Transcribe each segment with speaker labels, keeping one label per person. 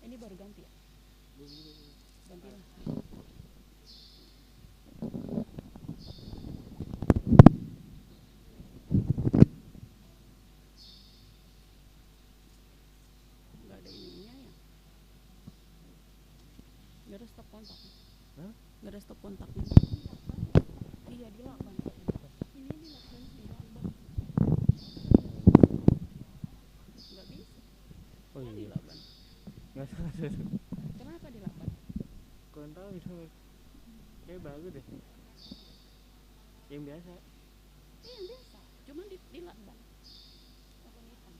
Speaker 1: Ini baru ganti ya? Ganti lah. Nggak ada ininya ya? Nggak ada stop kontak.
Speaker 2: Hah?
Speaker 1: Nggak ada stop kontaknya. Iya dilakban. Ini dilakban. Nggak bisa.
Speaker 2: Oh
Speaker 1: Kok
Speaker 2: iya.
Speaker 1: dilakban?
Speaker 2: Nggak salah.
Speaker 1: Kenapa dilakban?
Speaker 2: Kurang tahu itu. Kayak bagus deh. Yang biasa.
Speaker 1: Yang biasa. Cuman dilakban. Warna hitam.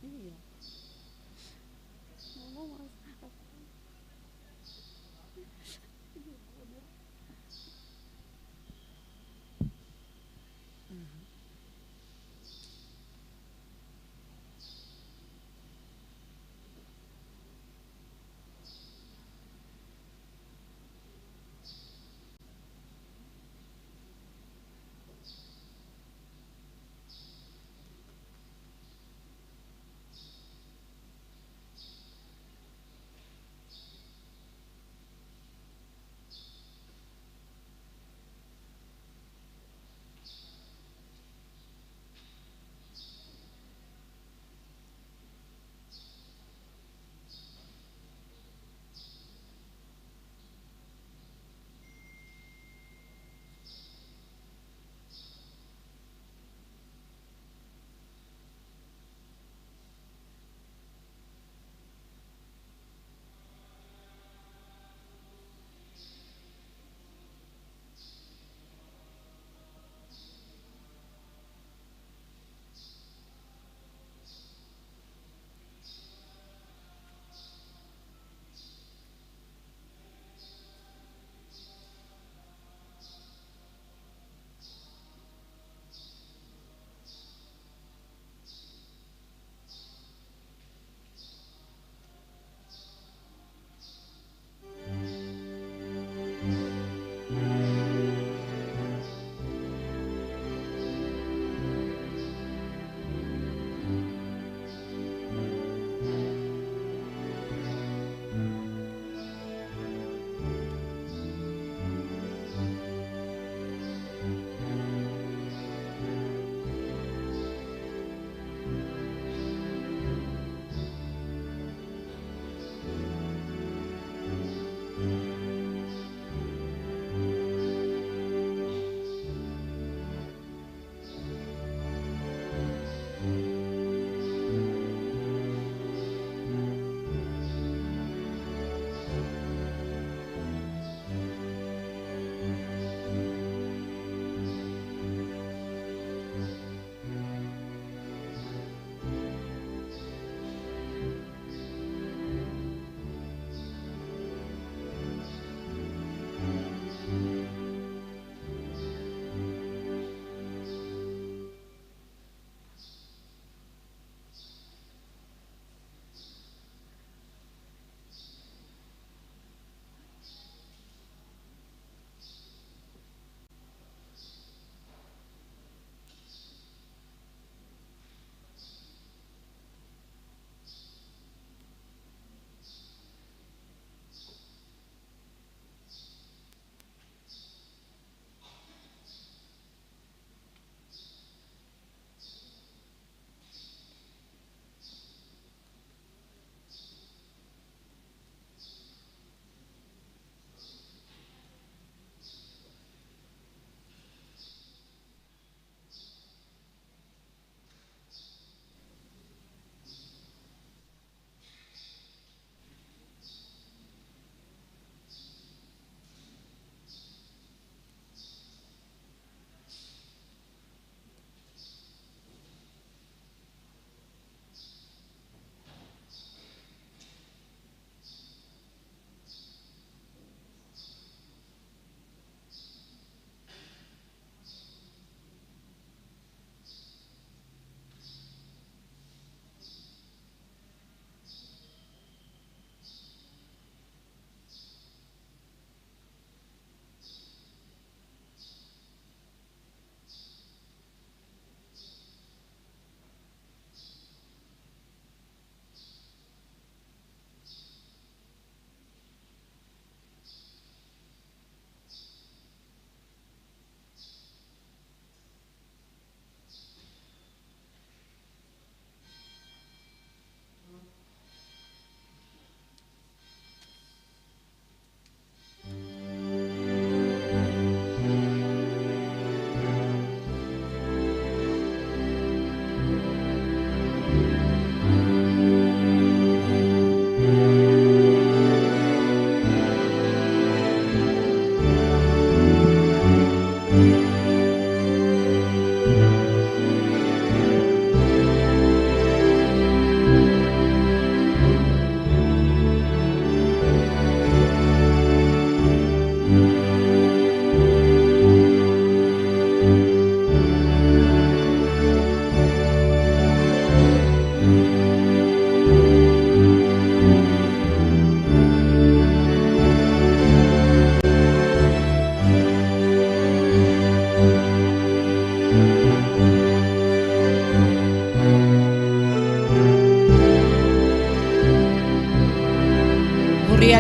Speaker 1: Iya. Ngomong mas.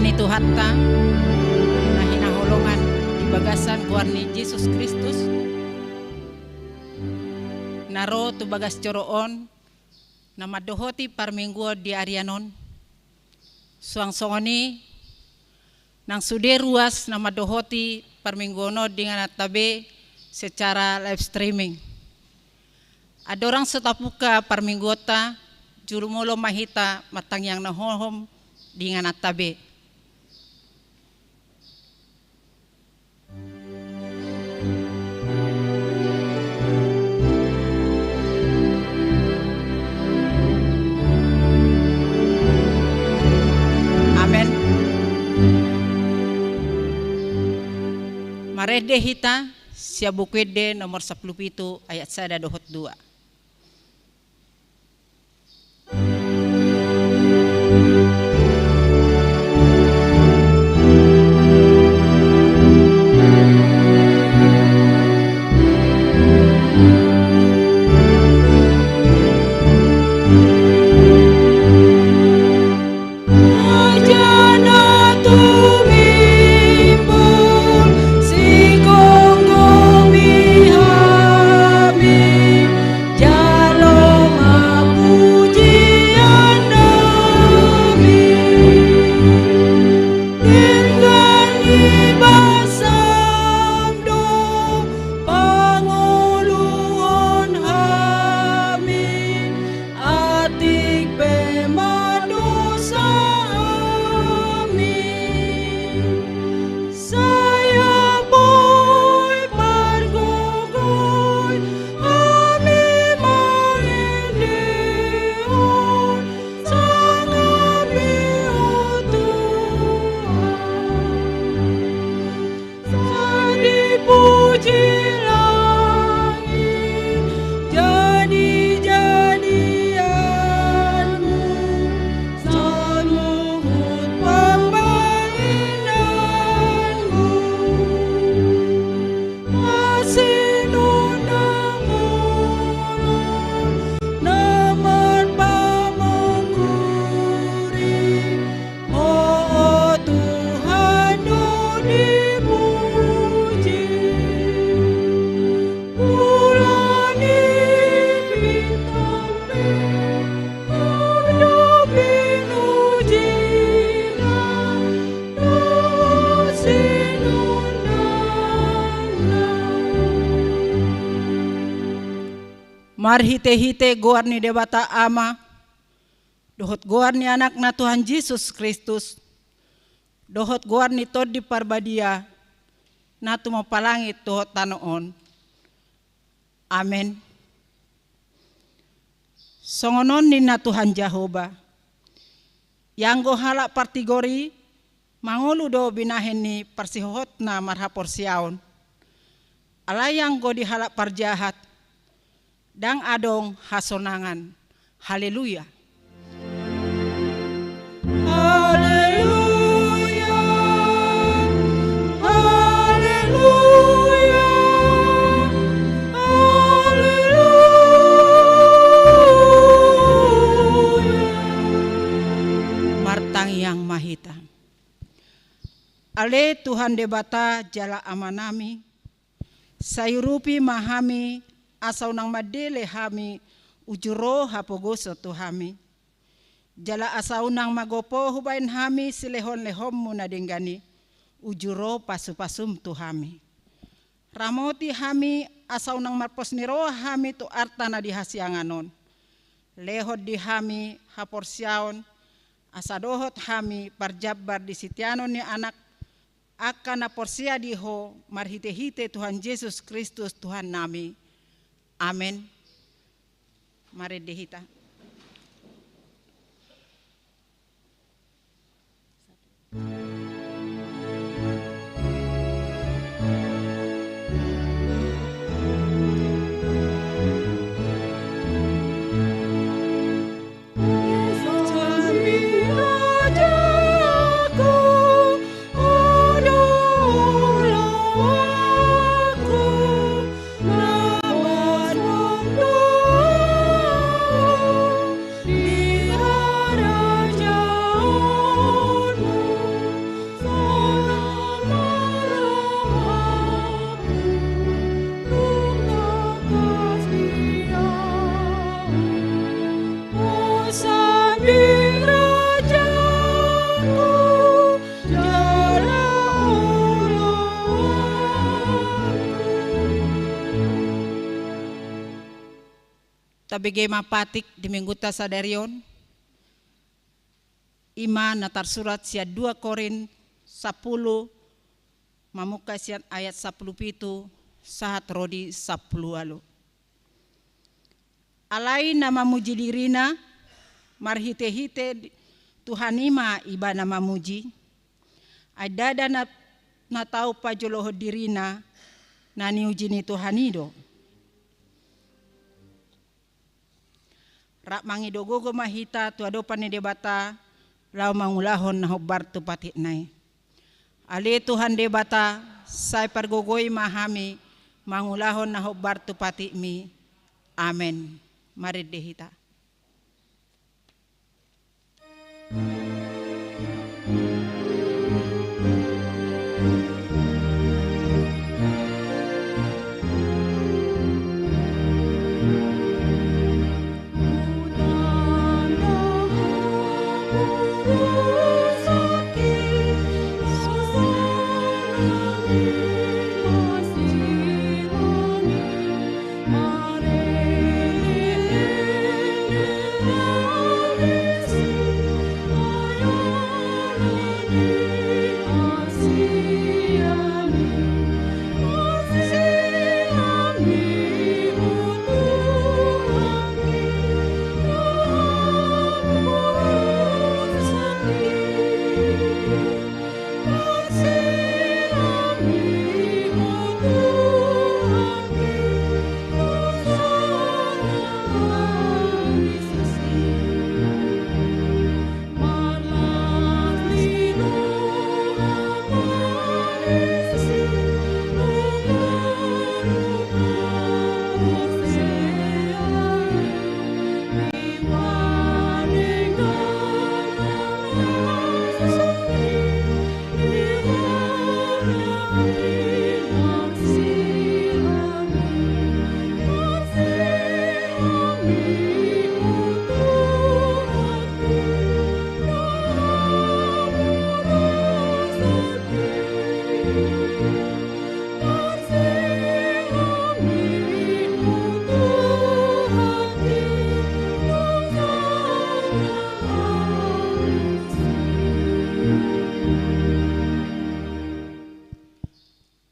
Speaker 1: Tuhan itu hatta nah hinaholongan di bagasan guarni Yesus Kristus naro tu bagas coroon na madohoti parmingguo di Arianon suang songoni nang sude ruas na madohoti parmingguono dengan atabe secara live streaming. Ada orang setapuka parmingguota jurumulo mahita matang yang nahohom dengan atabe. Amen. Marede hita siabukwede nomor 10 ayat 1 dohot 2. Marhite-hite goar ni debata ama, dohot goar ni anak na Tuhan Yesus Kristus, dohot goar ni tod di parbadia, na tumapalangit dohot tanoon. Amen. Songonon ni na Tuhan Jehovah, yang go halak partigori, mangulu do binahen ni parsihohot na marhapor siaon, alayang go di halak parjahat, dang adong hasonangan. Haleluya.
Speaker 3: Haleluya. Haleluya. Haleluya.
Speaker 1: Martang yang mahita. Ale Tuhan debata jala amanami, sayurupi mahami, asau nang madele hami ujuro hapogoso tu hami jala asau nang magopo hubain hami silehon lehom muna denggani ujuro pasu-pasum tu hami ramoti hami asau nang marpos niro hami tu artana di hasianganon lehot di hami haporsiaon asadohot hami parjabar di sitianon ni anak akan aporsia diho marhite-hite Tuhan Yesus Kristus Tuhan nami. Amen. Mari dihita.
Speaker 3: Nama
Speaker 1: Tabige mapatik di mingguta sadarion. Ima natar surat sia 2 Korin 10 mamuka sian ayat 10 pitu sahat rodi 10 alu. Alai nama muji dirina marhite-hite Tuhan ima iba nama muji. Adada na tau pajoloho dirina nani ujini Tuhan ido. Rak mangido gogo mahita tu adopan ni debata lau mangulahon na hobar tu patik nai. Ale Tuhan debata sai pargogoi mahami mangulahon na hobar tu patik mi. Amen. Mari dehita.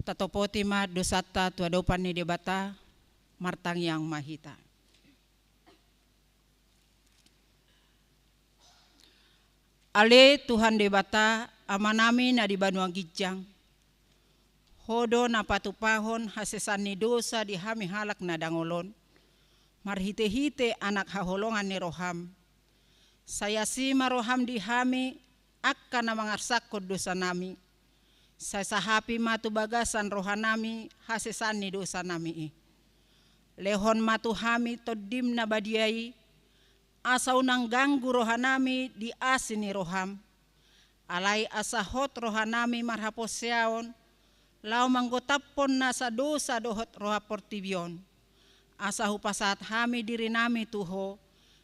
Speaker 1: Tatopotima dosata tuadopan ni debata martang yang mahita. Ale Tuhan debata amanami na di Banua Gijang. Hodo na patupahon hasesan ni dosa di hami halak na dangolon. Marhite-hite anak haholongan ni roham. Saya si maroham di hami akka na mangarsakod dosa nami. Saya sahapi matu bagasan rohanami hasesan ni dosa nami. Lehon matu hami todim na badiai. Asau nang ganggu rohanami di asini roham. Alai asahot rohanami marhaposyaon. Lau manggotapon nasa dosa dohot roha portibion. Asahu pasat hami diri nami tuho.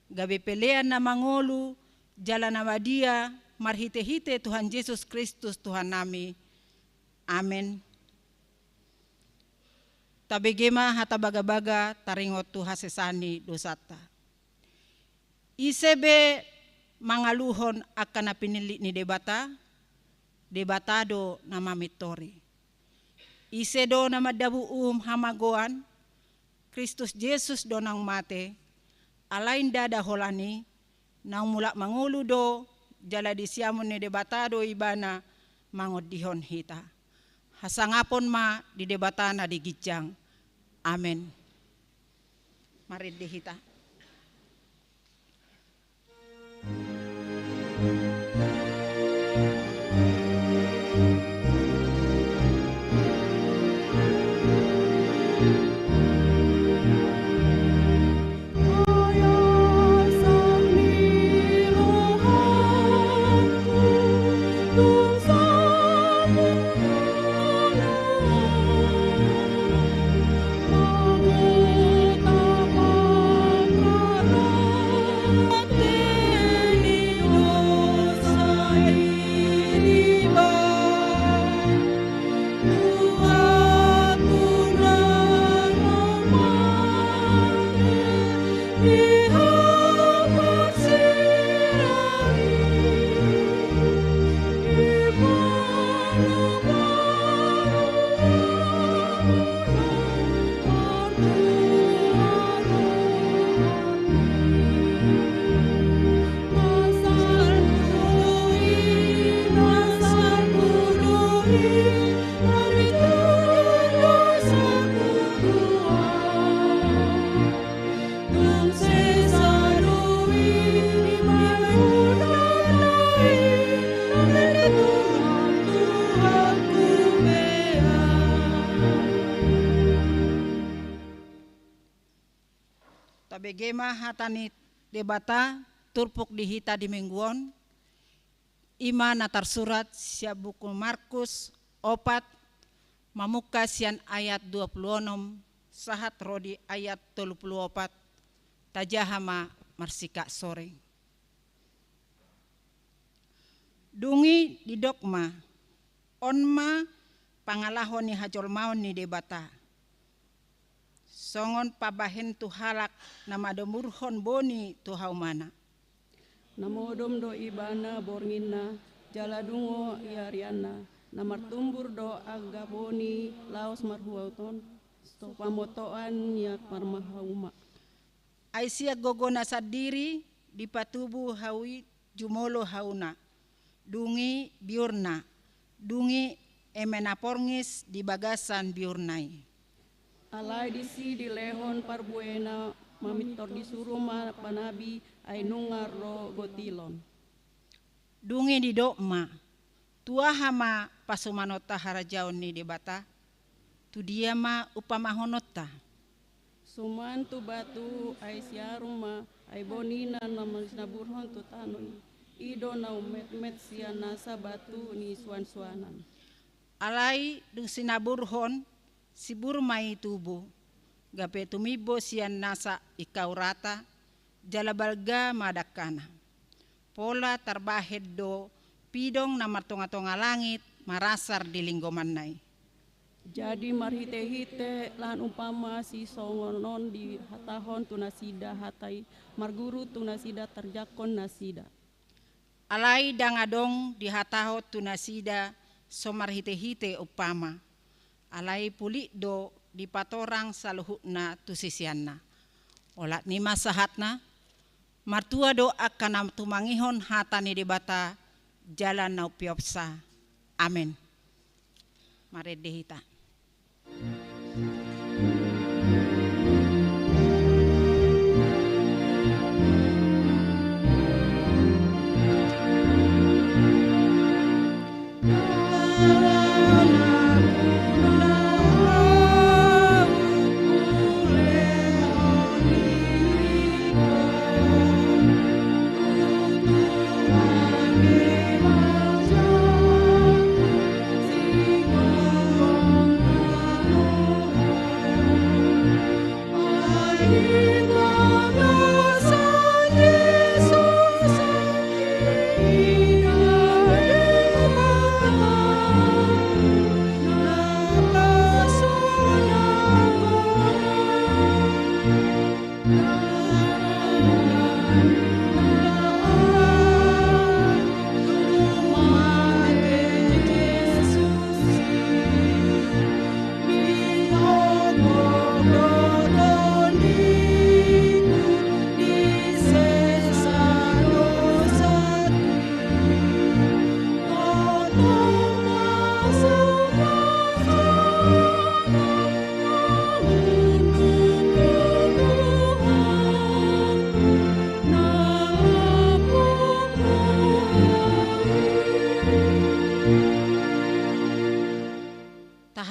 Speaker 1: Gabe pelean na mangolu. Jalan na badia. Marhite-hite Tuhan Yesus Kristus Tuhan nami. Amen. Tabegema hata baga-baga taringot tu hasesani dosata. Isebe mangaluhon akan na pinili ni debata. Debatado na mamitori. Isedo na madabu hamagoan. Kristus Yesus do nang mate. Alain dada holani. Nang mulak mangulu do. Jala disiamun ni debatado ibana mangodihon hita. Hasangapon ma di debatana di Gijang. Amen. Mari dihita.
Speaker 3: Mago
Speaker 1: Tabegema hatani debata turpuk dihita di mingguon ima natar surat sia buku Markus opat mamuka sian ayat 26 sahat rodi ayat 34 tajahama marsika sore. Dungi di dogma onma pangalahon ni hajol maon ni debata. Songon pabahen tu halak nama demurhon boni tu haumana.
Speaker 4: Namodom do ibana borngina jaladungo yariana namar tumbur do agaboni laos marhuauton sto pamotoan yak marmahauma.
Speaker 1: Aisyah gogona sadiri di patubu hawi jumolo hauna. Dungi biurna. Dungi emenaporngis di bagasan biurnai.
Speaker 4: Alai disi di lehon parbuena mamitor disuruh panabi ay nungar ro gotilon.
Speaker 1: Dungi di dokma. Tua hama pasumanota harajaon ni debata. Tu dia ma upamahonota.
Speaker 4: Suman tu batu ay siaruma ay bonina naman sinaburhon tu tanoy. Ido na umet-met siya nasa batu ni suan-suanan.
Speaker 1: Alai dung sinaburhon si burmai tubuh. Gape tumibo siyan nasa ikaw rata. Jalabalga madakana. Pola tarbahed do pidong na martunga-tunga langit marasar di linggomanay.
Speaker 4: Jadi marhite-hite lan umpama si songonon di hatahon tunasida hatai marguru tunasida terjakon nasida.
Speaker 1: Alai dangadong di hatahot tunasida somarhite-hite upama. Alai pulik do di patorang saluhukna tu sisianna. Olat ni masahatna, martua do akan tumangihon hatani debata jalan nau piopsa. Amin. Mari dihita.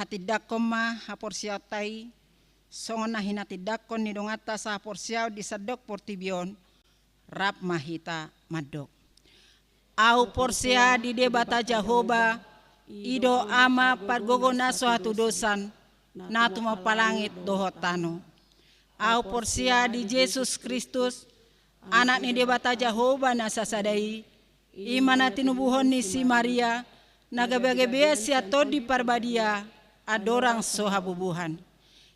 Speaker 1: Tidakon ma haporsiaw tay songon na hinatidakon ni dongata sa haporsiaw di sadok portibion rap mahita madok. Au porsia di debata Jehovah ido ama pargogona suatu dosan na tumapalangit dohotano. Au porsia di Yesus Kristus anak ni debata Jehovah na sasadai imana tinubuhon ni si Maria nagabagabea siya todi parbadia adorang sohabubuhan.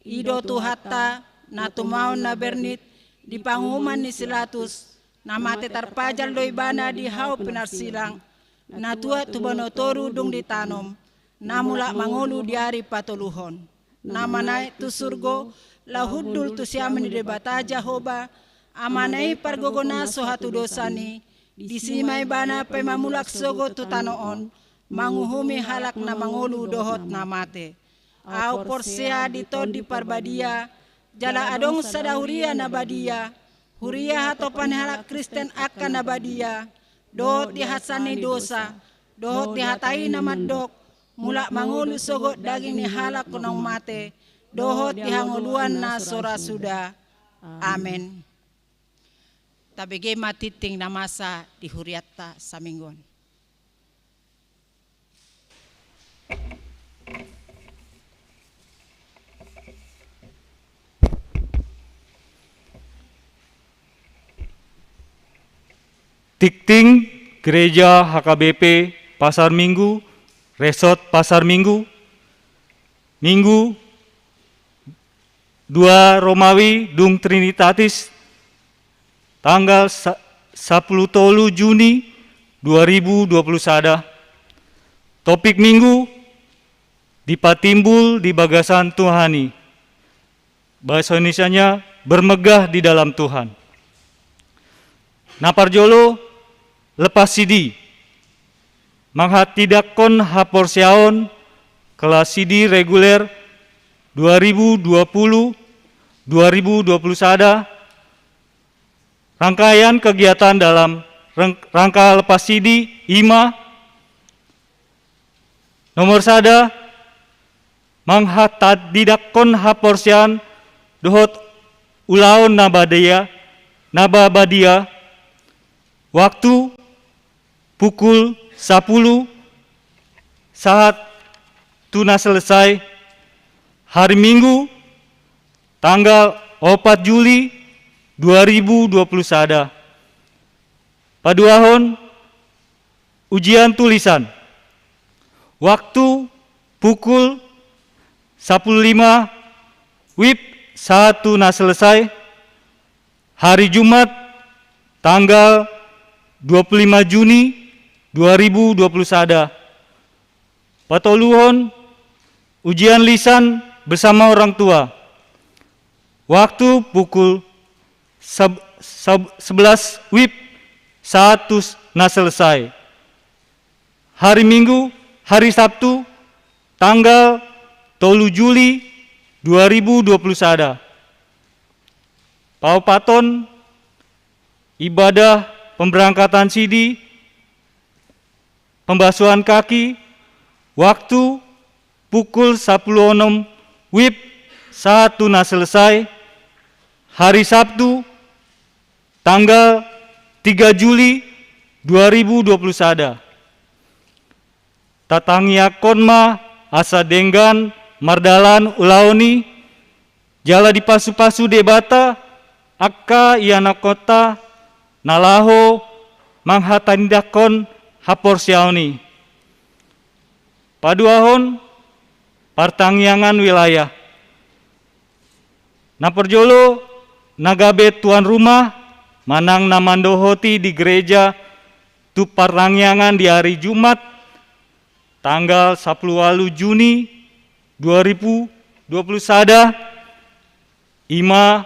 Speaker 1: Ido tu hatta na tumaon na bernit di pangumuman ni Silatus, namate tarpajal doi bana di hau penarsilang, natua tubanotoru dung ditanom, namula mangolu diari patoluhon. Namanai tu surgo, lahudul tu siamen di bataja hoba, amanai pargogona sohatu dosani, disimai bana pemamulak sogo tu tanoon, manguhumi halak na mangolu dohot namate. Au porsea ditod di parbadia, jala adong sadahuria na badia, huria hatopan halak Kristen akan na badia, dohot dihasani dosa, dohot dihatai na madok, mula mangulu sogot daging ni halak kunong mate, dohot dihanguluan na sora suda. Amen. Tabigay matiting na masa di huriata sa minggon.
Speaker 5: Tikting Gereja HKBP Pasar Minggu, Resort Pasar Minggu, Minggu 2 Romawi Dung Trinitatis, tanggal 10 Juni 2021. Topik minggu dipatimbul di bagasan Tuhani. Bahasa Indonesianya bermegah di dalam Tuhan. Naparjolo lepas sidi manghat tidak kon haporsiaon kelas sidi reguler 2020-2021 rangkaian kegiatan dalam rangka lepas sidi IMA nomor sada manghat tidak kon haporsian dohot ulaon nababadia waktu pukul 10 saat tuna selesai hari Minggu tanggal 4 Juli 2021. Paduahon ujian tulisan waktu pukul 15 WIB saat tuna selesai hari Jumat tanggal 25 Juni 2021. Patoluhon ujian lisan bersama orang tua. Waktu pukul 11 WIB saat tuna selesai. Hari Minggu, hari Sabtu, tanggal 3 Juli 2021. Paupaton ibadah pemberangkatan sidi, pembasuhan kaki, waktu pukul 10.06 WIB saat tuna selesai, hari Sabtu, tanggal 3 Juli 2021. Tatangya konma asa denggan mardalan ulaoni, jala dipasu-pasu debata, akka iana kota, nalaho manghatandakon haporsiaoni. Paduahon partangyangan wilayah. Naperjolo nagabe tuan rumah manang namandohoti di gereja tu partangyangan di hari Jumat tanggal 10 Juni 2021 ima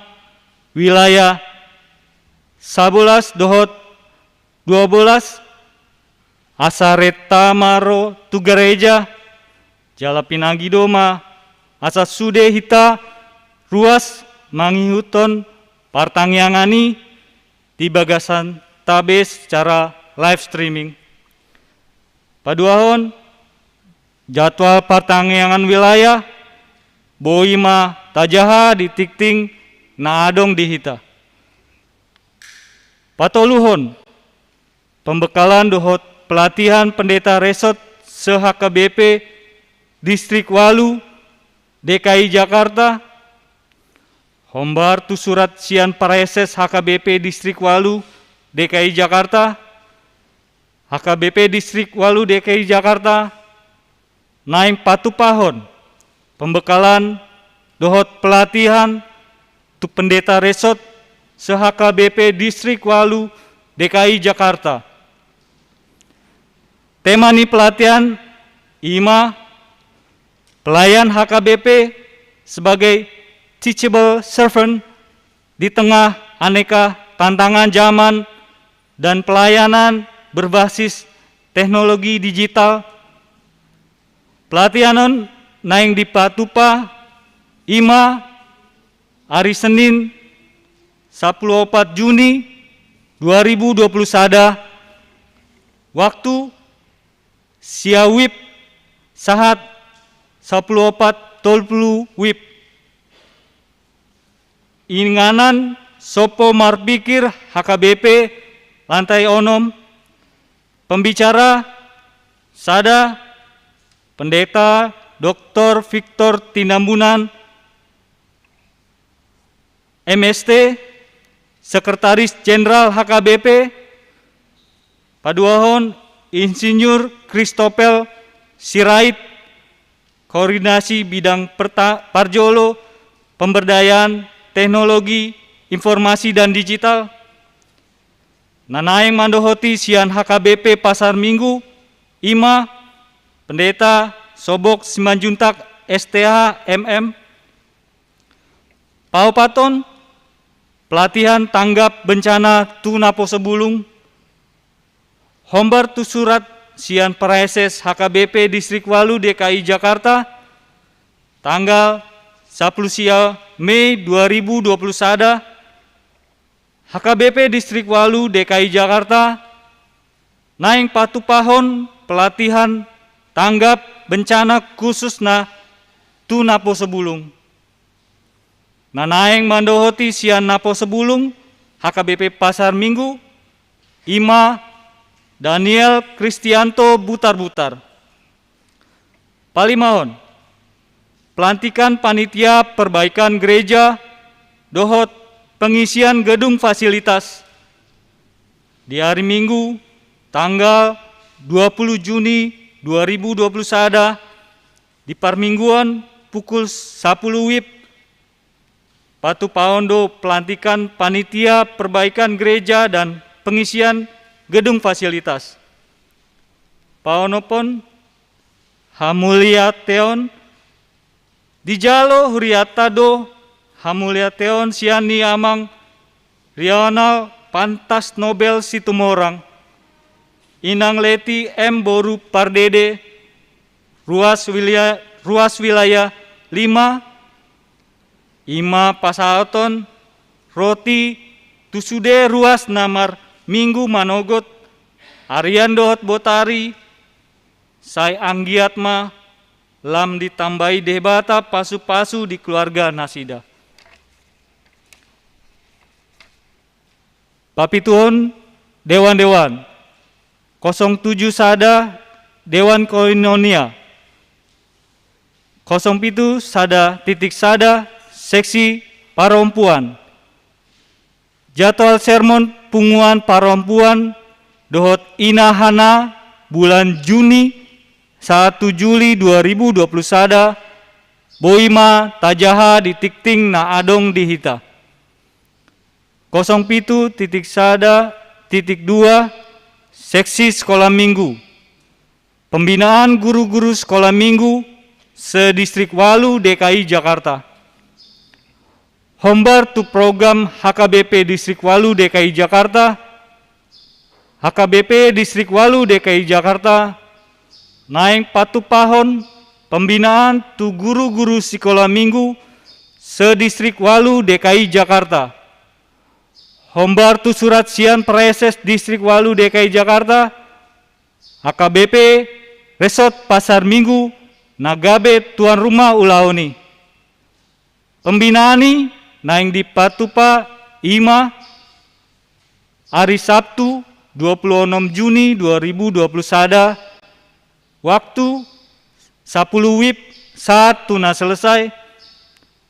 Speaker 5: wilayah 11 dohot 12 asareta maro tu gereja jala pinagi doma asa sude hita ruas mangihuton partangyangani di bagasan tabe secara live streaming. Paduahon jadwal partangyangan wilayah boima tajaha di tikting naadong di hita. Patoluhon pembekalan dohot pelatihan pendeta resort se-HKBP Distrik Walu DKI Jakarta. Hombar tu surat sian pareses HKBP Distrik Walu DKI Jakarta. HKBP Distrik Walu DKI Jakarta naim patupahon pembekalan dohot pelatihan tu pendeta resort se-HKBP Distrik Walu DKI Jakarta. Tema ni pelatihan IMA, pelayan HKBP sebagai teachable servant di tengah aneka tantangan zaman dan pelayanan berbasis teknologi digital. Pelatihan naing di Patupa IMA hari Senin 14 Juni 2020 sada waktu siawip sahat 14.30 wib. Inganan sopo marpikir HKBP lantai onom. Pembicara sada Pendeta Dr. Victor Tinambunan MST, Sekretaris Jenderal HKBP, Paduahon Insinyur Christopel Sirait, Koordinasi Bidang Parjolo, Pemberdayaan Teknologi Informasi dan Digital, Nanaeng Mandohoti Sian HKBP Pasar Minggu, IMA, Pendeta Sobok Simanjuntak STH MM, Paupaton, pelatihan tanggap bencana Tunapo Sebulung, Hombar tu surat Sian Praeses HKBP Distrik Walu DKI Jakarta, tanggal 10 Mei 2020 sada, HKBP Distrik Walu DKI Jakarta, naing patupahon pelatihan tanggap bencana khususna Tunapo Sebulung. Nanaeng Mandohoti Sian Napo Sebulung, HKBP Pasar Minggu, IMA, Daniel Kristianto Butar-Butar. Palimahon, pelantikan panitia perbaikan gereja, dohot pengisian gedung fasilitas di hari Minggu tanggal 20 Juni 2020 sada di Parmingguan pukul 10 wib. Patu Paondo pelantikan panitia perbaikan gereja dan pengisian gedung fasilitas. Paonopon Hamulia Teon Dijalo Huriatado Hamulia Teon Siani Amang Rional Pantas Nobel Situmorang Inang Leti M. Boru Pardede Ruas Wilayah 5 IMA Pasaoton Roti Tusude Ruas Namar Minggu Manogot Arian Dohot Botari Sai Anggiatma lam ditambahi debata pasu-pasu di keluarga Nasida. Papituhun Dewan-Dewan 07 sada Dewan Koinonia 07 sada titik sada seksi Parompuan. Jadwal sermon punguan Parompuan dohot Inahana bulan Juni 1 Juli 2020 sada Boima Tajaha di Tikting na Adong di Hita. 07 titik sada titik 2 seksi sekolah minggu. Pembinaan guru-guru sekolah minggu se-Distrik Walu DKI Jakarta. Hombar tu program HKBP Distrik Walu DKI Jakarta. HKBP Distrik Walu DKI Jakarta naing patupahon pembinaan tu guru-guru sekolah minggu se-Distrik Walu DKI Jakarta. Hombar tu surat Sian Praeses Distrik Walu DKI Jakarta. HKBP Resort Pasar Minggu Nagabe tuan rumah Ulaoni. Pembinaani naing di Patupa IMA hari Sabtu 26 Juni 2020 sada waktu 10 wib saat tuna selesai.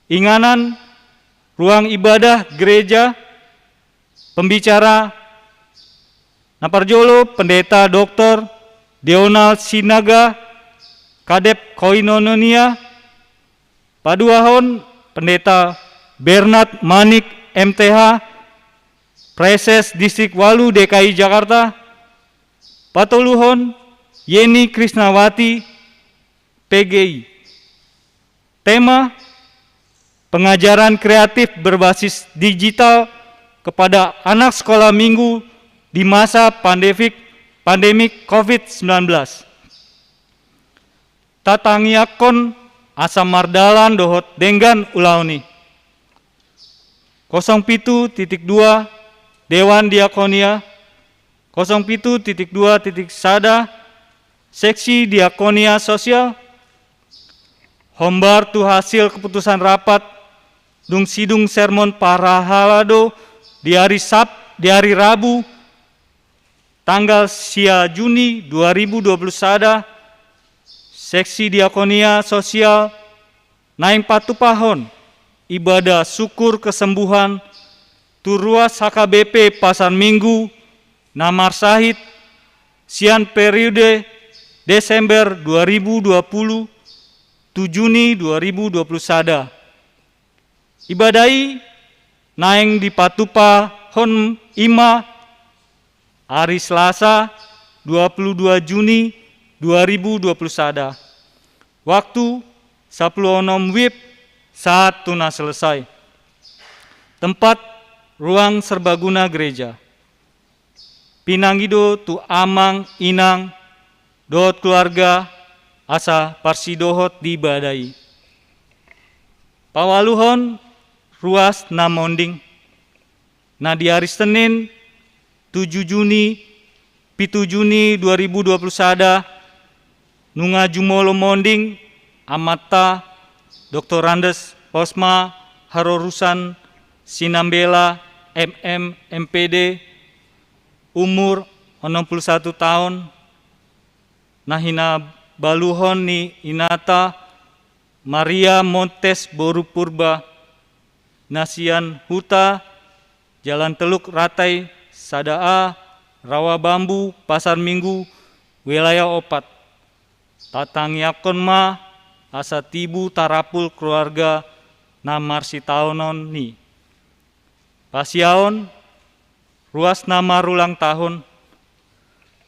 Speaker 5: Inganan ruang ibadah gereja. Pembicara Naparjolo Pendeta Dr. Deonal Sinaga Kadep Koinonia. Paduahon Pendeta Bernard Manik MTH Preses Distrik Walu DKI Jakarta, Patoluhon Yeni Krisnawati, PGI. Tema, pengajaran kreatif berbasis digital kepada anak sekolah minggu di masa pandemik COVID-19. Tatangiakon Asam Mardalan Dohot Denggan Ulauni. 07.2 Dewan Diakonia, 07.2 Sada Seksi Diakonia Sosial, hombar tu hasil keputusan rapat dung sidung sermon parahalado di hari Rabu tanggal sia Juni 2020 sada Seksi Diakonia Sosial naing patupahon ibadah syukur kesembuhan Turuas HKBP Pasar Minggu Namar Sahid sian periode Desember 2020 tu Juni 2020 sada. Ibadai naeng di Patupa Hon Ima hari Selasa 22 Juni 2020 sada. Waktu 10.06 WIB saat tuna selesai. Tempat ruang serbaguna gereja. Pinangido tu amang inang dohot keluarga asa parsidohot di badai. Pawaluhon ruas namonding. Nah di hari Senin 7 Juni 2020 sada nunga jumolo monding amata Dr. Randes Posma Harorusan Sinambela MPD umur 61 tahun nahina baluhon ni Inata Maria Montes Boru Purba Nasian Huta Jalan Teluk Ratai Sadaa Rawa Bambu Pasar Minggu wilayah Opat. Tatangiakon ma asa tibu tarapul keluarga namar sitaonon ni. Pasiaon ruas nama ulang tahun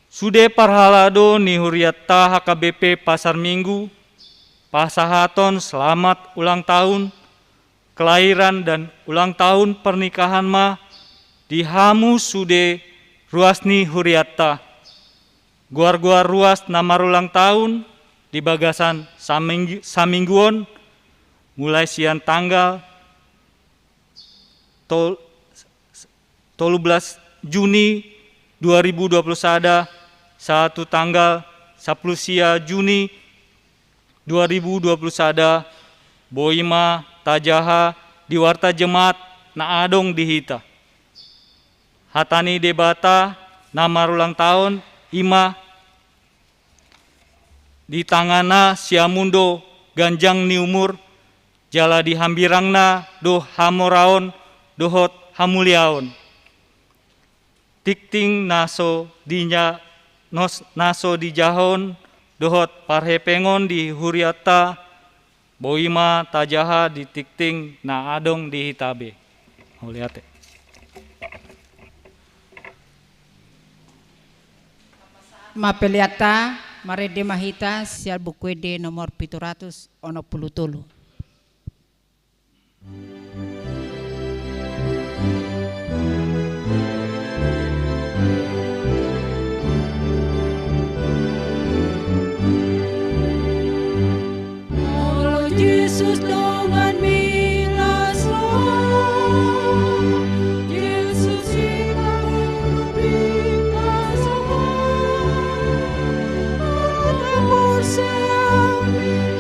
Speaker 5: Sude Parhalado ni Huriata HKBP Pasar Minggu pasahaton selamat ulang tahun kelahiran dan ulang tahun pernikahan ma dihamu Sude Ruasni Huriata. Guar-guar ruas nama ulang tahun di bagasan samingguon mulai siang tanggal 13 Juni 2020 sada satu tanggal 10 sia Juni 2020 sada boima tajaha di warta jemaat na adong dihita. Hatani debata nama ulang tahun ima di tangana siamundo ganjang ni umur jala di hambirangna doh hamoraon dohot hamuliaon. Tikting naso dinya naso di jahon dohot parhepengon di Huriata boima tajaha di tikting na adong di hitabe. Lihat.
Speaker 1: Mapeliata Marede Mahita sial bukwede nomor 763.
Speaker 3: Yesus dengan milas roh, Yesus yang memberikan semua, ada bersemi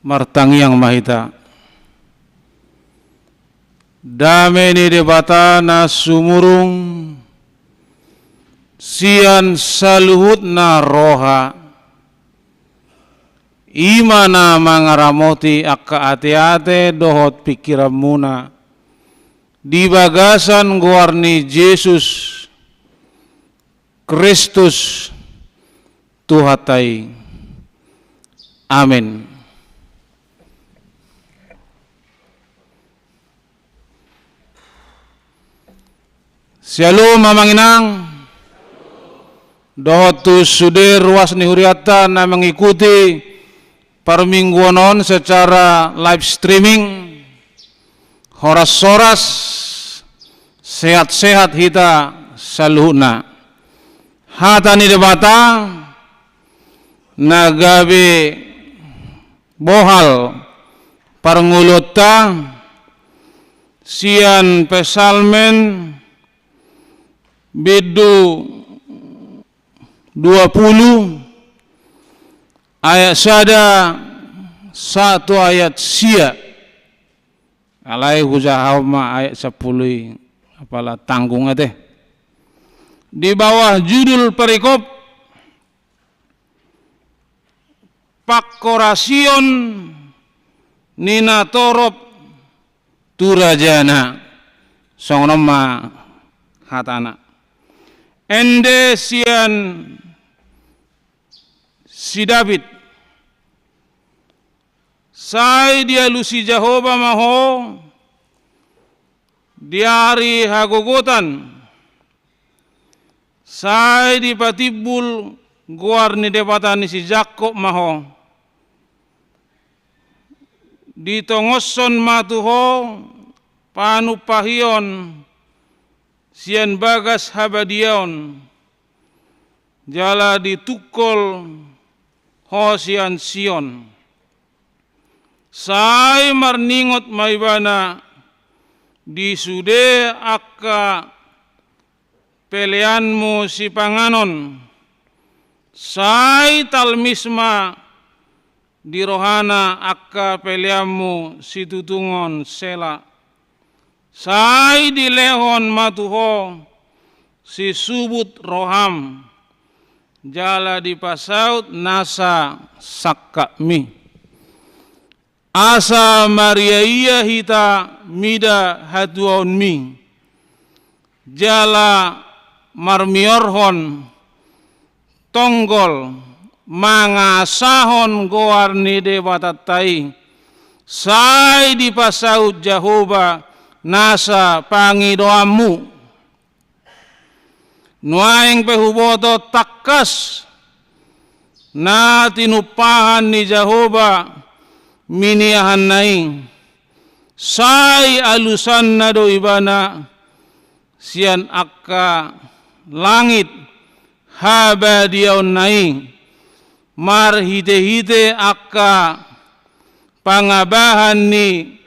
Speaker 6: martangiang mahita. Dame ni debata na sumurung sian saluhut na roha imana mangaramoti akka ate-ate dohot pikiran muna di bagasan guarni Yesus Kristus Tuhatai. Amin. Shalom mamanginang. Dohot tu sudir ruas ni huriata na mengikuti permingguanon secara live streaming. Horas-horas sehat-sehat hita saluhna. Hatani debata nagabe bohal parnguluta sian pesalmen bidu 20 ayat sada 1 ayat sia alai hujahau ma ayat 10 apalah tanggung ate di bawah judul perikop pakorasion nina torop turajana songnoma hatana ende sian si David sai dia lusi Jehovah maho diari hagogotan sai di patibul guarni debatan si Jakob maho di tongoson matuho panupahion sian bagas habadion jala ditukol hosian sion sai marningot maibana di sude akka peleanmu si panganon sai talmisma di rohana akka peleanmu si tutungon sela sai di lehon matuho si subut roham jala di pasaut nasa sakami asa Maria iya hita mida hatuon mi jala marmiorhon tonggol mangasahon goarni dewatatai sai di pasaut Jehovah nasa pangidoamu nuaing pehuboto takas na tinupahan ni Jehovah miniahan naing sai alusan na do ibana sian akka langit habadiaw naing marhite-hite akka pangabahan ni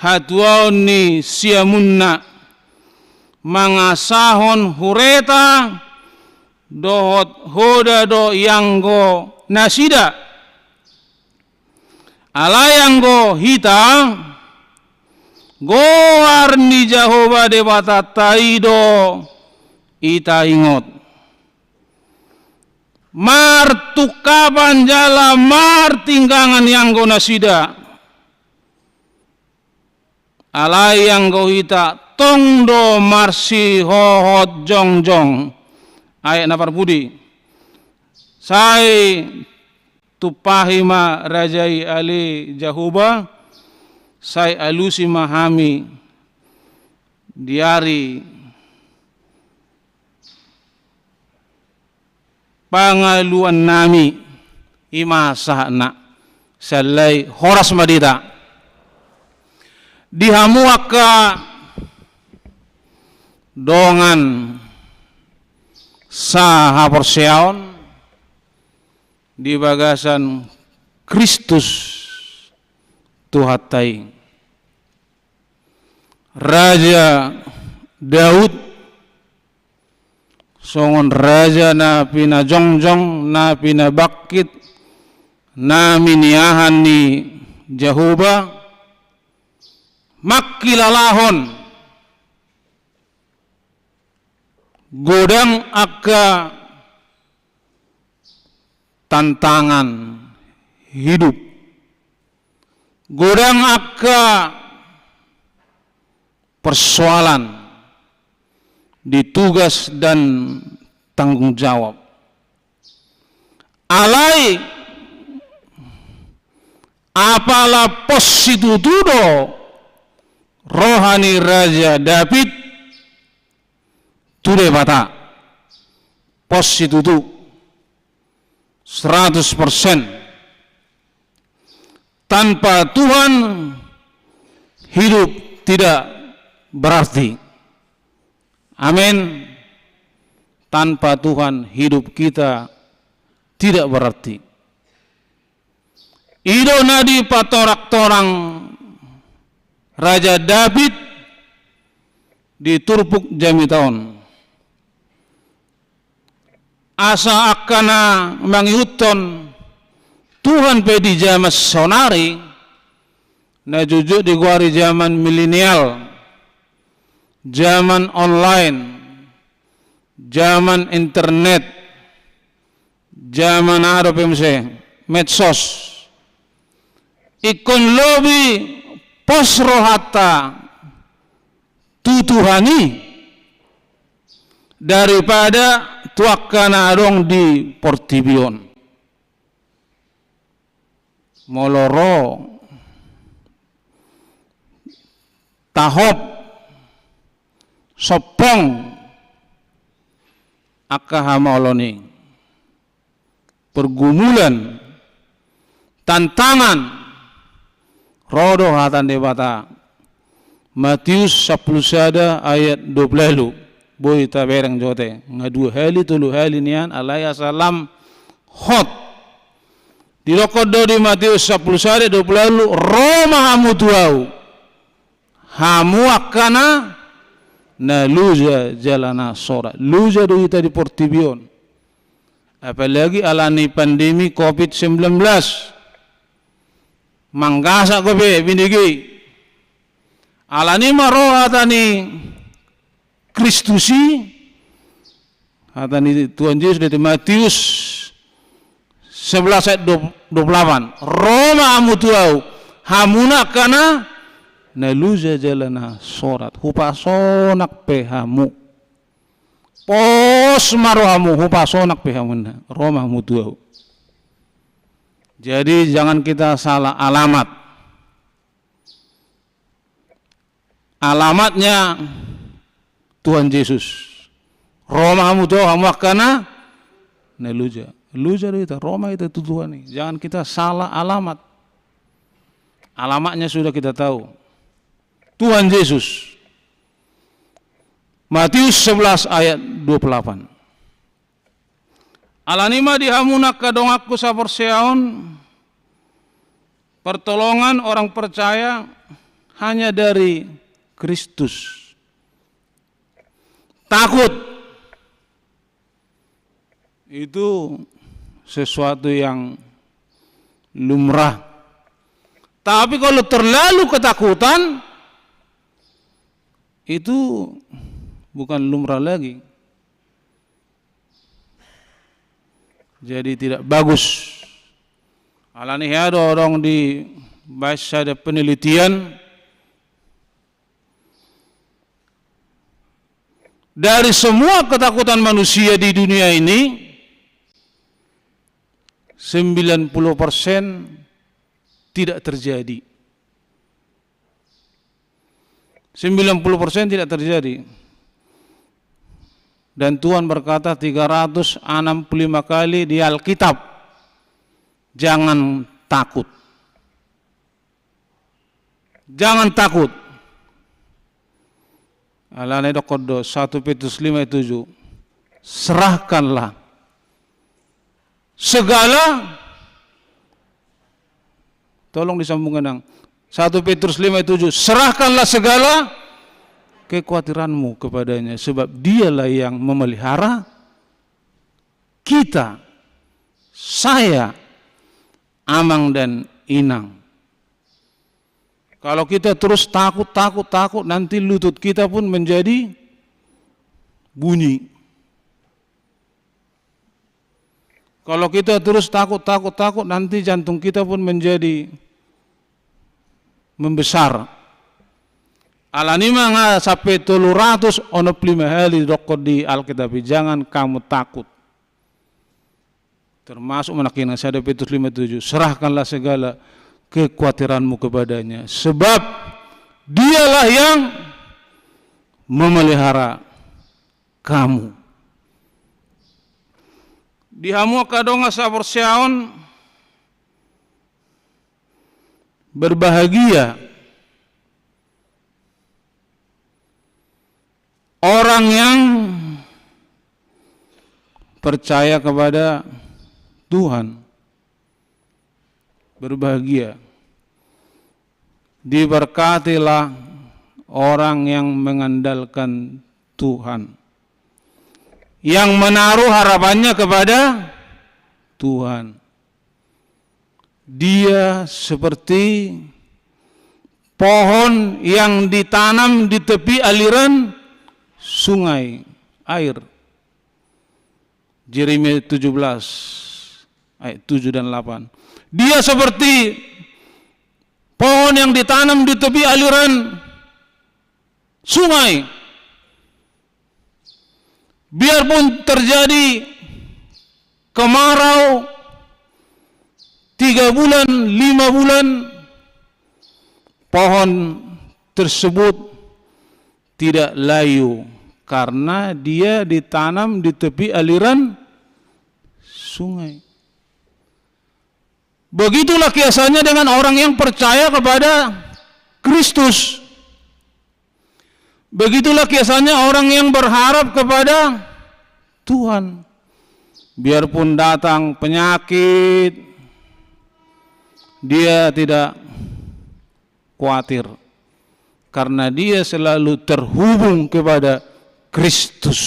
Speaker 6: hatuaw ni siamunna mangasahon hureta dohot hoda do yanggo nasida alayanggo hita goar ni Jehovah dewata taido ita ingot martukaban jala martinggangan yanggo nasida alayanggo hita tongdo marsi hohot jongjong ayat napar budi sai tupahima rajai ali Jehovah sai alusi mahami diari pangaluan nami imasahna salai horas madita dihamuaka dongan saha perseaon di bagasan Kristus Tuhatai Raja Daud songon raja na pina jongjong na pina bakit na miniahan ni Jehovah makilalahon godang aka tantangan hidup, godang aka persoalan di tugas dan tanggung jawab. Alai apalah positudo rohani Raja David tude bata positutu 100%. Tanpa Tuhan hidup tidak berarti. Amin. Tanpa Tuhan hidup kita tidak berarti. Ido nadi patorak torang Raja David di turpuk jami tahun. Asa akana mangiuton Tuhan pedi zaman sonari na jujur di guari zaman milenial, zaman online, zaman internet, zaman ada medsos, ikon lobi posrohata tutuhani daripada tuakana adong di portibion. Moloro tahop sopong akahamoloni pergumulan tantangan rodo hatan debata Matius 10 ayat 20 boy taberang jote ngadu hali tulu hali nian alaya salam hot di lokodo di Matius 10 ayat 20 Roma hamu tuau hamu akana na luja jalana sora luja do ita di portibion, apalagi alani pandemi COVID-19 manggasa kobe binigi alani maro hatani Kristusi hatani Tuhan Yesus dari Matius 11 ayat 28 Roma amutuau hamuna kana naluja jalana sorat hupasonak pehamu pos marohamu hupasonak pehamuna Roma amutuau. Jadi jangan kita salah alamat. Alamatnya Tuhan Yesus. Roma amutuau hamuakana naluja. Luja itu Roma itu Tuhan nih. Jangan kita salah alamat. Alamatnya sudah kita tahu. Tuhan Yesus. Matius 11 ayat 28. Alanima dihamunak kadongakku saporseaon. Pertolongan orang percaya hanya dari Kristus. Takut itu sesuatu yang lumrah. Tapi kalau terlalu ketakutan itu bukan lumrah lagi. Jadi tidak bagus. Alani ada orang di bahasa ada penelitian dari semua ketakutan manusia di dunia ini 90% tidak terjadi. 90% tidak terjadi. Dan Tuhan berkata 365 kali di Alkitab, jangan takut. Jangan takut. Alane dokodo 1 Petrus 5:7. Serahkanlah segala, tolong disambungkan dong. 1 Petrus 5:7, serahkanlah segala kekhawatiranmu kepadanya, sebab dialah yang memelihara kita, saya, Amang dan Inang. Kalau kita terus takut, nanti lutut kita pun menjadi bunyi. Kalau kita terus takut, nanti jantung kita pun menjadi membesar. Alani manga sampai 300 ono 5 hali dokor di Alkitab, jangan kamu takut. Termasuk menakin Nasihat Petrus 5:7, serahkanlah segala kekhawatiranmu kepadanya, sebab dialah yang memelihara kamu. Di hamu kadonga sabor siaon, berbahagia orang yang percaya kepada Tuhan. Berbahagia. Diberkatilah orang yang mengandalkan Tuhan, yang menaruh harapannya kepada Tuhan. Dia seperti pohon yang ditanam di tepi aliran sungai air. Yeremia 17 ayat 7 dan 8. Dia seperti pohon yang ditanam di tepi aliran sungai. Biarpun terjadi kemarau 3 bulan, 5 bulan, pohon tersebut tidak layu karena dia ditanam di tepi aliran sungai. Begitulah kisahnya dengan orang yang percaya kepada Kristus. Begitulah kisahnya orang yang berharap kepada Tuhan. Biarpun datang penyakit, dia tidak khawatir karena dia selalu terhubung kepada Kristus.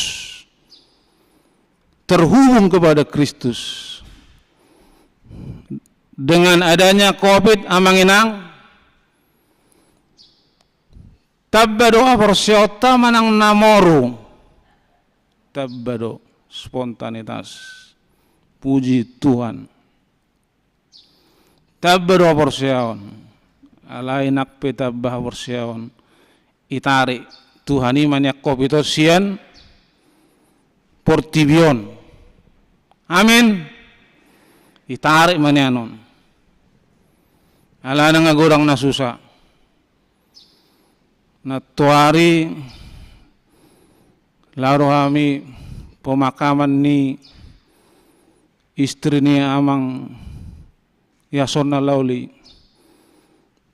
Speaker 6: Terhubung kepada Kristus. Dengan adanya COVID amanginang, tabbado aporsiota manang namoru, tabbado spontanitas, puji Tuhan. Tabbado aporsion, alai nakpe tabbah aporsion, itari Tuhani manyak COVID sian portibion. Amin. Itarik manyanon. Ala na nga gurang nasusa. Na tuari laro kami pemakaman ni istri ni amang Yasona Lawli,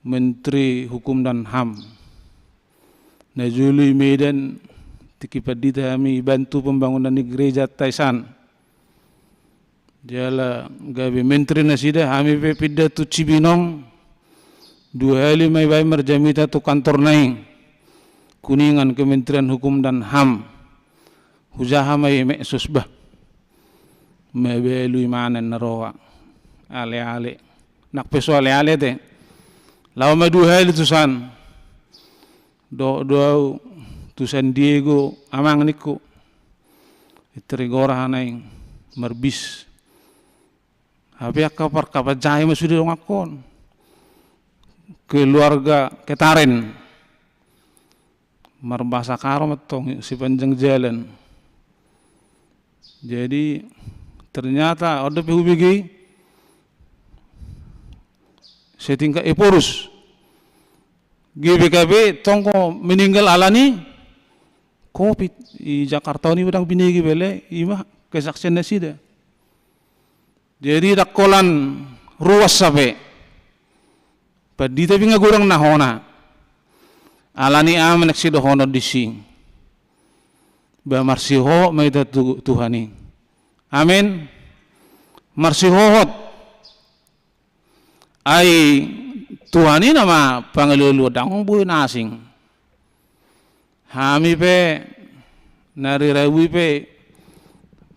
Speaker 6: Menteri Hukum dan HAM. Na Juli Medan tikipadita kami bantu pembangunan di gereja Taisan. Jala gabi menteri na sida kami pepida tu Cibinong 2 hari may bay merjamita tu kantor naing Kuningan Kementerian Hukum dan HAM hujaha may susbah may belu imanan narowa ale nakpeso ale te lawa may 2 hari tusan do tu San Diego amang niko itrigora hanaing marbis habi akka parkapajay masudi dong akon keluarga Ketaren marbasa karo matong si panjang jalan. Jadi ternyata ada PUBG setingkat Eporus GBKB tongko meninggal alani COVID di Jakarta ini udang binigi bele ima kesaksian sida. Jadi dakolan ruas sape padi tapi ngagurang nahona alani aman naksido hono dising ba marsiho may Tuhani. Amin. Marsihohot ay Tuhani nama pangalulu dang buhay nasing hami pe narirawi pe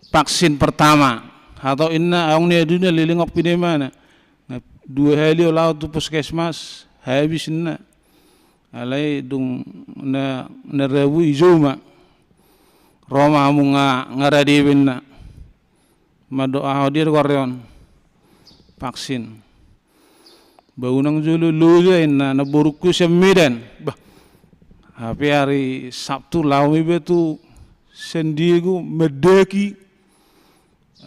Speaker 6: vaksin pertama atau inna ang niya dunia lilingok pinimana 2 hari lalu tu puskesmas habis na alai dung na rebu izuma Roma munga ngaradibin na madoa hadir koryon vaksin baunang julu lujain na naburuku semidan bah tapi hari Sabtu lawi betu sendigu medeki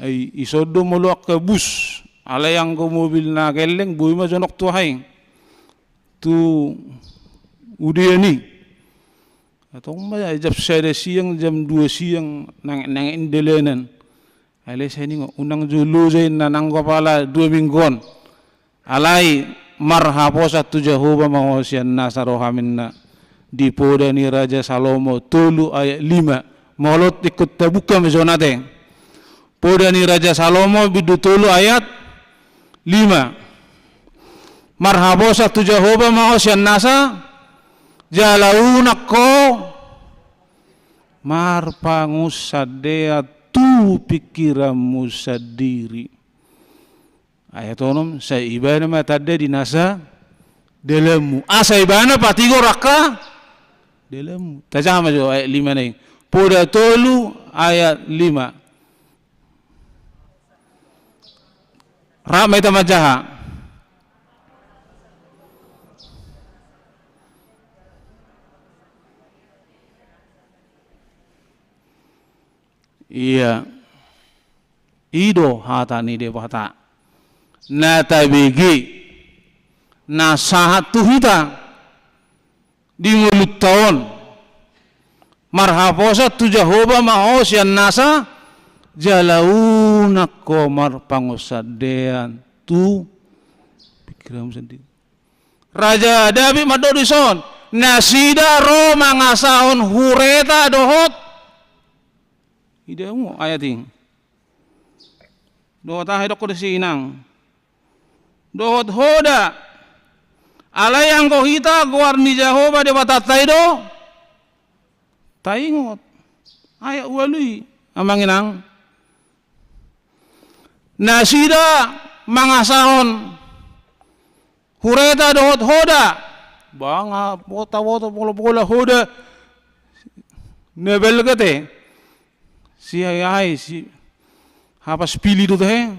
Speaker 6: ay isodo moluak ke bus alai yang ko mobil na keleng bui ma jonok tu hai tu udiani atau ma jam saya siang jam 2 siang nang indelenan alai saya ni unang julu jain nanang kepala 2 mingguan alai marhapo satu Jehovah mangosian nasarohaminna dipodani Raja Salomo 3 ayat 5 molot ikut terbuka mezonate podani Raja Salomo bidu 3 ayat 5 marhapo satu Jehovah mangosian nasa jalaunakko marpangusadea tu pikiranmu sendiri. Ayat onom sa ibana matade dinasa dalammu. Asa ibana patigo raka dalammu. Tajama jo ayat 5 nih. Poda tolu ayat 5. Ramai tamajaha. Iya, ido hatani de bata, nata begi, nasahat tuhita di mulut tahun, marhaposa tu Jehovah maosian nasa jalaunak komar pangusadean tu pikiran sendiri. Raja David madorison nasida Roma ngasahon hureta dohot. Ida mo ayating dohot ahai doko desinang dohot hoda alayang ko hita guar ni Jehovah de batatay do taingot ayat walui amanginang nasida mangasahon hureta dohot hoda banga pota pola hoda nebel kate si hapas pilih tu teh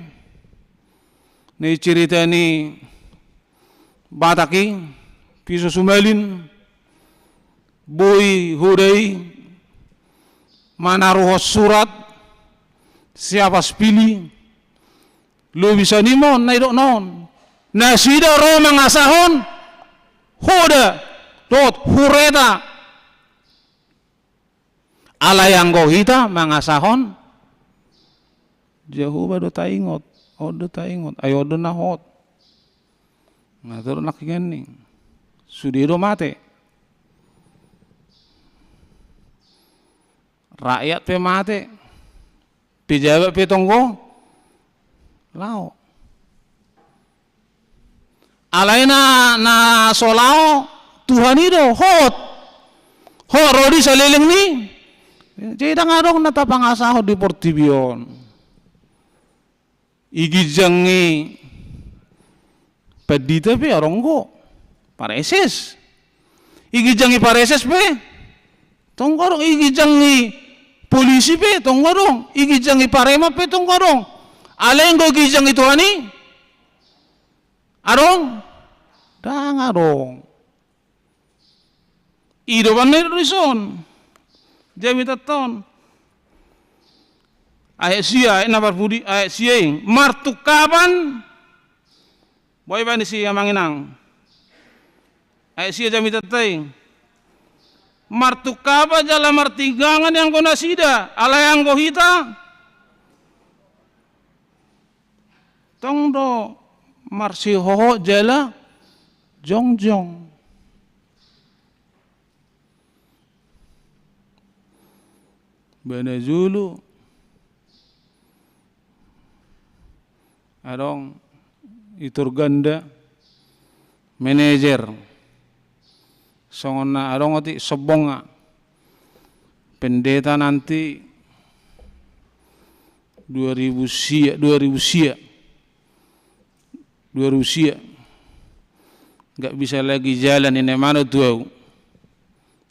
Speaker 6: ni cerita ni bataki piso sumelin boy hudai manaruh surat siapa pilih lu bisa nimon nai dok non nasida Roma ngasahon hoda dot hureta ala yang gohita mangasahon Jehovah do taingot ayo do nahot ngatur nak gini sudiro mate rakyat pe mate pejabat pe tonggo lao alaina na solao Tuhan itu hot rodi saleleng ni jadi ngadong nata pangasaho di Portibion igi jangi pedita pe oronggo pareses igi jangi pareses pe tonggorong igi jangi polisi pe tonggorong igi jangi parema pe tonggorong alenggo igi jangi Tuhani arong dang arong ido banner rison jami taton ayat sia nabar budi ayat sia martukaban boy bani sia manginang ayat sia jami tatai martukaba jala martigangan yang kona sida ala yang gohita tongdo marsi hoho jala jongjong Benazulu adong itur ganda manajer songona adong ati sobonga pendeta nanti 2000 sia nggak bisa lagi jalan ini mana tuh.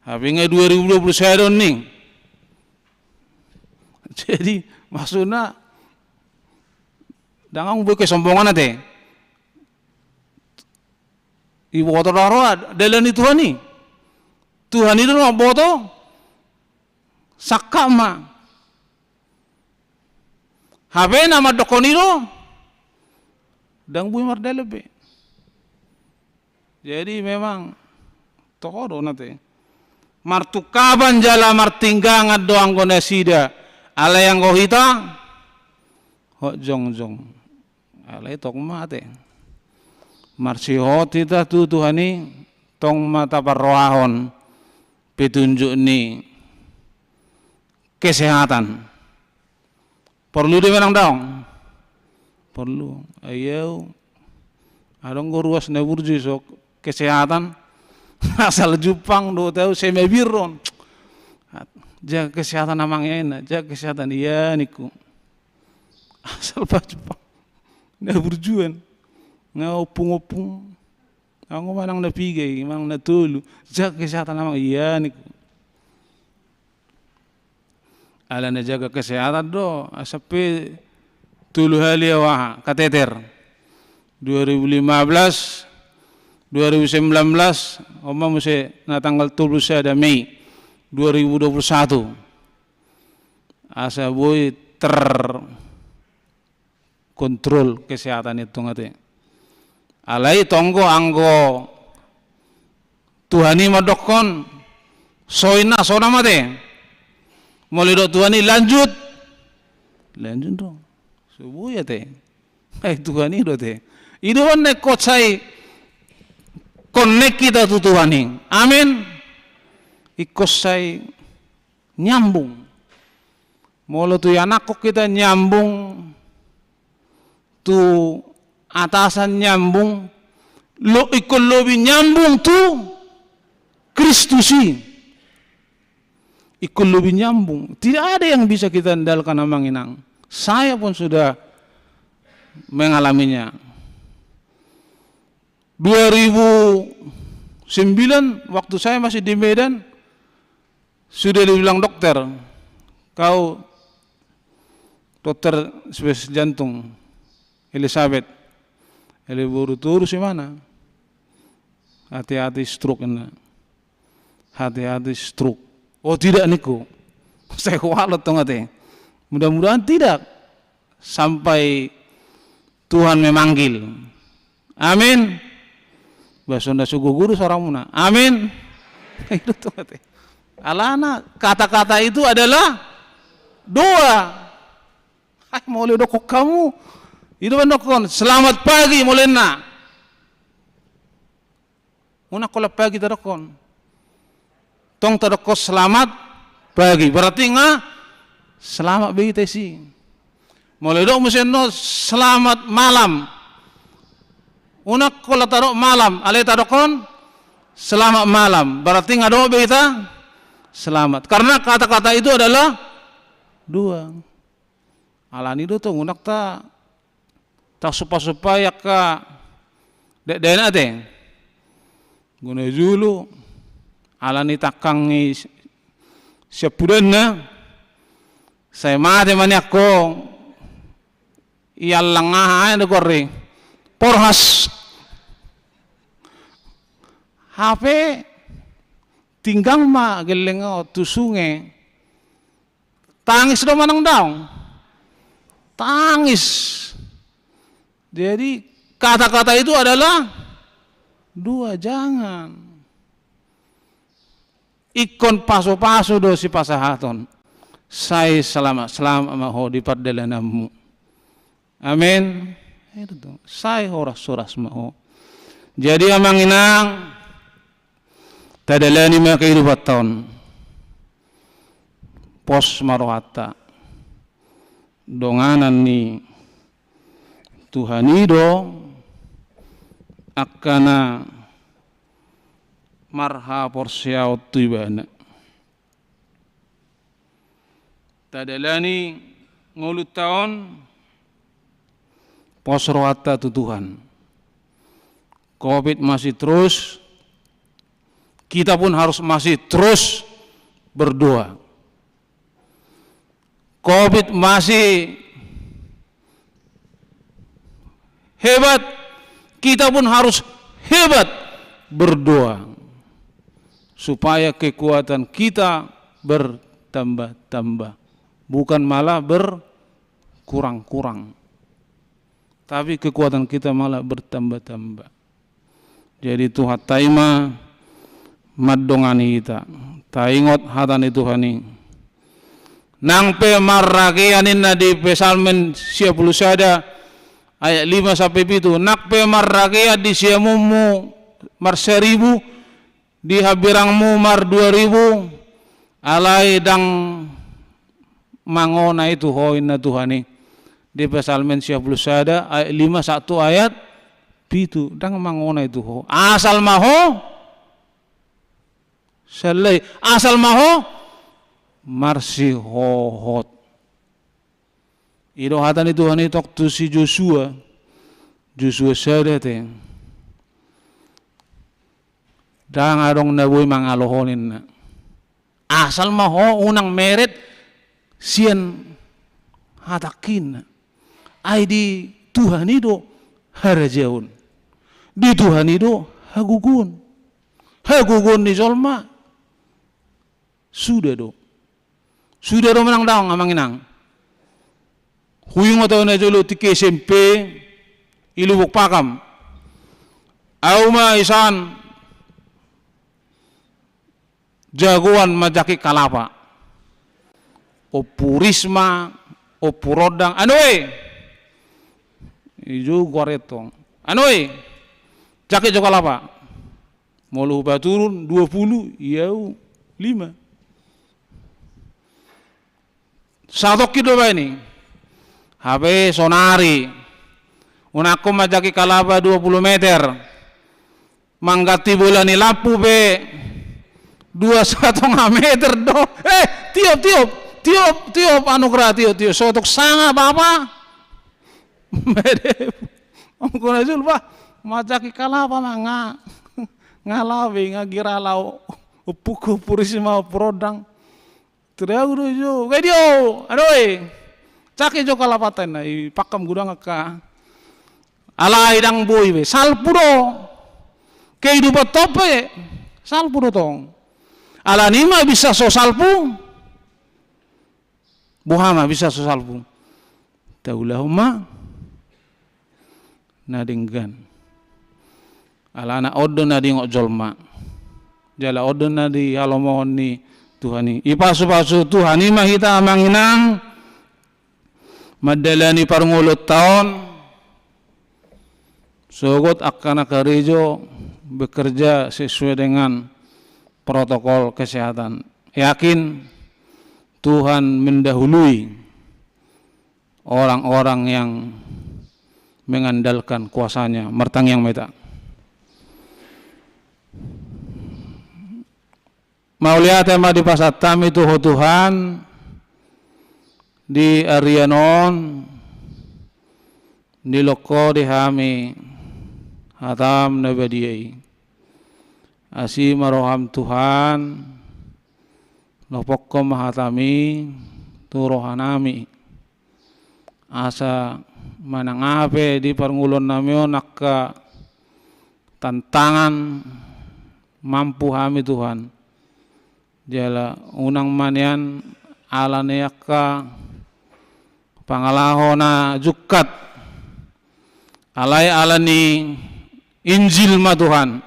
Speaker 6: Habisnya 2021 nih. Jadi maksudnya dangang buat kesombongan ate. Ibu kotor roh dalam itu Tuhan nih. Tuhan itu mau boto sakka ma. Habe nama dokon itu dang bui mardalebe. Jadi memang toko nanti. Martukaban jala martinggangan doang kona sida. Ala yang kau hita, hok jong. Ala itu mate. Marsihot hita tu Tuhani tong mata parroahon. Petunjuk ni kesehatan perlu dia menang dong, perlu. Ayo adong ruas na burju sok kesehatan asal Jepang do tahu semibiron jaga kesehatan namanya enak, jaga kesehatan iya niku asal Jepang na burjuan ngopung aku manang na pigay, manang na tulu, jaga kesehatan namang iya niku. Ala na jaga kesehatan do, asapi tulu hali wah kateter. 2015, 2019, oma mesti na tanggal 30 Mei 2021. Asa boy kontrol kesehatan itu ngate. Alai tonggo anggo Tuhani madokon soina sona mate mulai do Tuhani lanjut dong subuh ya te Tuhani do te itu kan kotsai connect kita tu Tuhani amin ikosai nyambung molo tu anak kita nyambung tu atasan nyambung lo ikon lobi nyambung tu Kristusi ikon lobi nyambung tidak ada yang bisa kita andalkan amang inang saya pun sudah mengalaminya 2009 waktu saya masih di Medan sudah dibilang dokter kau dokter spesialis jantung Elizabeth ele buru turus mana? Hati-hati stroke ini. Hati-hati stroke. Oh tidak niku. Saya kualat tuh ngate. Mudah-mudahan tidak sampai Tuhan memanggil. Amin. Basunda sugu guru seorang muna. Amin. Itu tuh ngate. Alana kata-kata itu adalah doa. Hai mau lihat kok kamu itu pendokon, selamat pagi mulena. Una kolak pagi terdokon. Tong terdokon selamat pagi. Berarti selamat bagi tesi. Mulai dok mesin selamat malam. Una kolak terdok malam. Ale terdokon selamat malam. Berarti dok bagi selamat. Karena kata-kata itu adalah dua. Alani do tuh unak tak supaya ka dek ate guna julu alani takangi siapudanna saya mate mani ako iyalang de gorre porhas HP tinggang ma gelengo tusunge tangis do manang daw tangis. Jadi kata-kata itu adalah dua, jangan ikon paso-paso do si pasahaton saya selamat maho di pardalanamu amin itu tuh saya horas maho jadi amang inang tadalani mga kehidupan pos marwata donganan ni Tuhan itu akana marha porsiau tuibana tadalani ngulut tahun posroata tu Tuhan COVID masih terus, kita pun harus masih terus berdoa. COVID masih hebat, kita pun harus hebat berdoa supaya kekuatan kita bertambah-tambah, bukan malah berkurang-kurang, tapi kekuatan kita malah bertambah-tambah. Jadi Tuhan taima madongani kita, taingot hatani Tuhani. Nang pe marrakeanin na di Psalmen 10 ayat 5 sampai 7. Nak pe marrakea di siamumu mar 1000, di habirangmu mar 2000, alai dang mangona itu hoin na Tuhani. Di Psalmen 10 ayat 5 1 ayat 7 dang mangona itu ho. Asal maho selai, asal maho marsi hohot. Ido hatan itu hani tok tu si Joshua sadete. Dang adong naboy mangalohonin na. Asal maho unang meret sian hatakin. Ay di Tuhan itu harajaun. Di Tuhan itu hagugun. Hagugun di Zolma. Sudah do. Sudah do menang daong amanginang. Huyung atau na jolo tiki SMP ilubuk pakam. Auma isan jagoan majaki kalapa. O purisma, o purodang. Anoy. Ijo goretong. Anoy. Jaki jo kalapa. Molu baturun 20 yau 5. Satu kilo ba ini? Habe sonari. Unako majaki kalaba 20 meter. Manggati bulan ni lampu be 2,5 meter do. Tiup anugerah tiup. Sotok sanga bapa. Mede. Om kuna jul ba majaki kalaba manga ngalawi ngagiralau upuku purisima prodang. Teriak udah jo, kayak dia, aduh, caki jo kalapatan, pakam gudang ka, alai dang boy be, salpuro, kehidupan tope, salpuro tong, ala nima bisa so salpu, buhama bisa so salpu, taulah ma, nadinggan, ala na odon nadingok jolma, jala odon nadi halomohon ni Tuhani, ipasu-pasu Tuhani mah kita manginang madalani parngulot tahun sogot akan akarejo bekerja sesuai dengan protokol kesehatan. Yakin Tuhan mendahului orang-orang yang mengandalkan kuasanya mertang yang meta. Mau lihat tema di pasatam itu ho Tuhan di Arianon di loko di hami hatam nabadiyai asi maroham Tuhan lopokko mahatami turohanami asa manangape di parngulon namyo nakka tantangan mampu hami Tuhan. Jala unang manian ala neyaka pangalahona jukat alai alani Injil ma Tuhan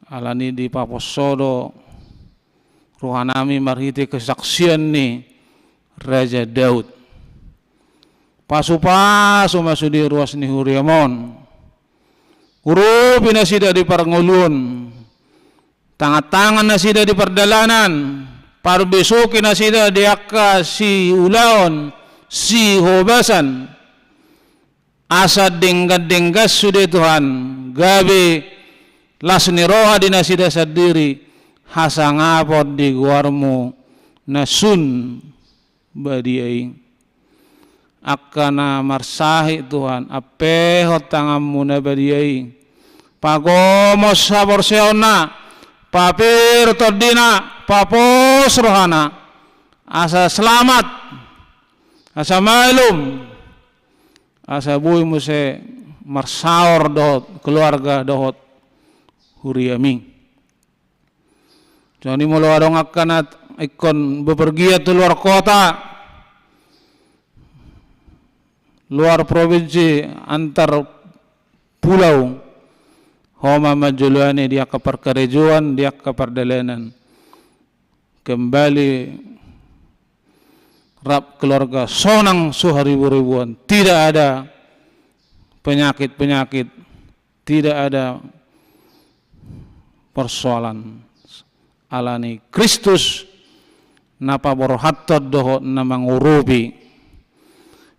Speaker 6: alani di paposodo rohanami marhite kesaksian ni Raja Daud pasu-pasu masuk di ruas ni Huriamon uru pinasida di parngulun tangan-tangan na sida di perdalanan, parbesoki na sida di akka si ulaon, si hobasan, asad denggat-denggas sudah Tuhan, gabi lasni roha di na sida sadiri, hasangapot di guarmu nasun badiai. akana marsahi Tuhan, apehot tangamu nabadiai, pagomos sabor seona, papir tordina, papos rohana, asa selamat, asa mailum, asa bui muse marsaor dohot, keluarga dohot, huriami. Jadi mulu adong akanat ikon bepergian ke luar kota, luar provinsi, antar pulau, homa majuluani dia ke perkerejuan, dia ke perdalanan, kembali rap keluarga sonang suharibu-ribuan, tidak ada penyakit-penyakit, tidak ada persoalan. Alani Kristus napa borohatot doho namang urubi.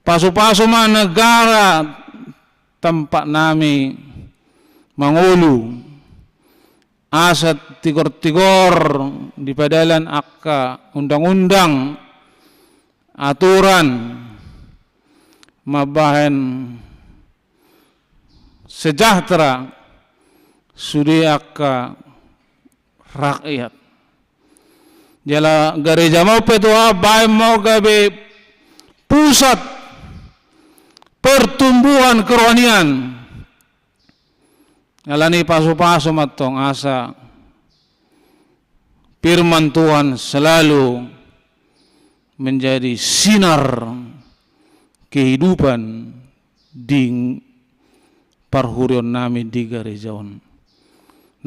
Speaker 6: Pasu-pasu mah negara tempat nami mangulu asat tigor-tigor di padalan akka undang-undang aturan mabahen sejahtera sudi akka rakyat. Jala gereja mau petua baik mau gabe pusat pertumbuhan kerohanian. Alani pasu-pasu matong asa firman Tuhan selalu menjadi sinar kehidupan di parhurion nami di gerejaon.